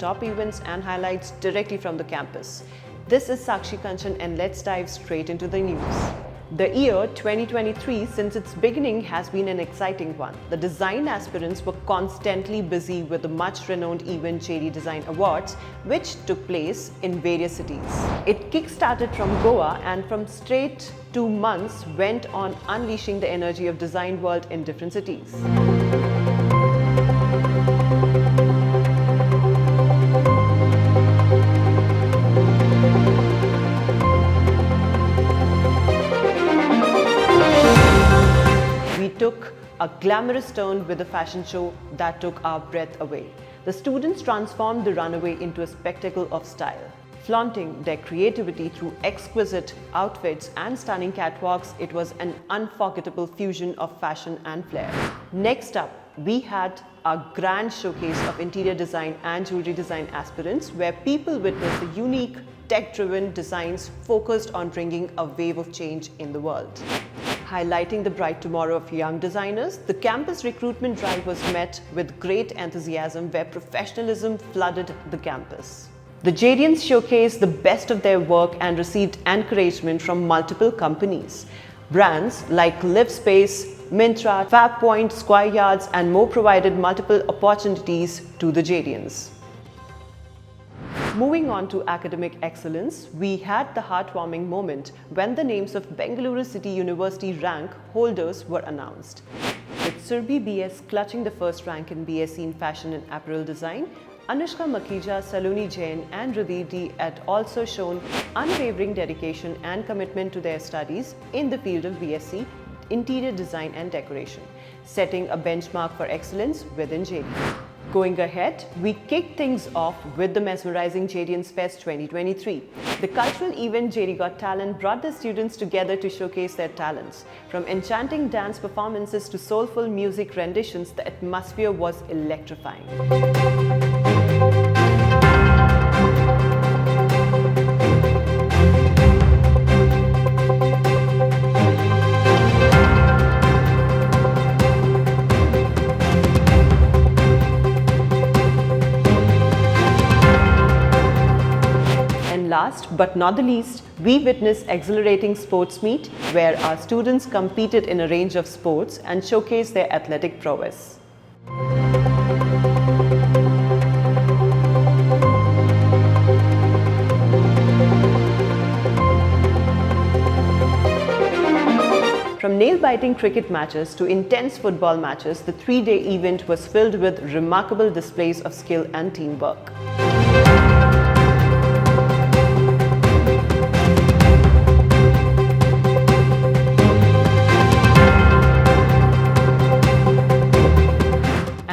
top events and highlights directly from the campus. This is Sakshi Kanchan and let's dive straight into the news. The year 2023, since its beginning, has been an exciting one. The design aspirants were constantly busy with the much-renowned event JD Design Awards, which took place in various cities. It kick-started from Goa and from straight 2 months went on unleashing the energy of design world in different cities. Took a glamorous turn with a fashion show that took our breath away. The students transformed the runway into a spectacle of style. Flaunting their creativity through exquisite outfits and stunning catwalks, it was an unforgettable fusion of fashion and flair. Next up, we had a grand showcase of interior design and jewelry design aspirants where people witnessed the unique, tech-driven designs focused on bringing a wave of change in the world. Highlighting the bright tomorrow of young designers, the campus recruitment drive was met with great enthusiasm where professionalism flooded the campus. The JDians showcased the best of their work and received encouragement from multiple companies. Brands like LiveSpace, Myntra, FabPoint, Square Yards and more provided multiple opportunities to the JDians. Moving on to academic excellence, we had the heartwarming moment when the names of Bengaluru City University rank holders were announced. With Surbhi BS clutching the first rank in BSc in Fashion and Apparel Design, Anushka Makhija, Saloni Jain and Radhi D had also shown unwavering dedication and commitment to their studies in the field of BSc, Interior Design and Decoration, setting a benchmark for excellence within JD. Going ahead, we kicked things off with the mesmerizing JDians Fest 2023. The cultural event JD Got Talent brought the students together to showcase their talents. From enchanting dance performances to soulful music renditions, the atmosphere was electrifying. Last but not the least, we witnessed exhilarating sports meet where our students competed in a range of sports and showcased their athletic prowess. From nail-biting cricket matches to intense football matches, the 3-day event was filled with remarkable displays of skill and teamwork.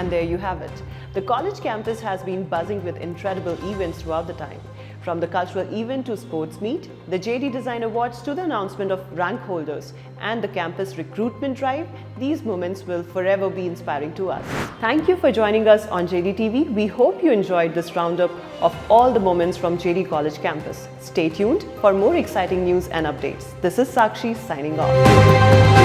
There you have it. The college campus has been buzzing with incredible events throughout the time. From the cultural event to sports meet, the JD Design Awards to the announcement of rank holders and the campus recruitment drive, these moments will forever be inspiring to us. Thank you for joining us on JDTV. We hope you enjoyed this roundup of all the moments from JD College campus. Stay tuned for more exciting news and updates. This is Sakshi signing off.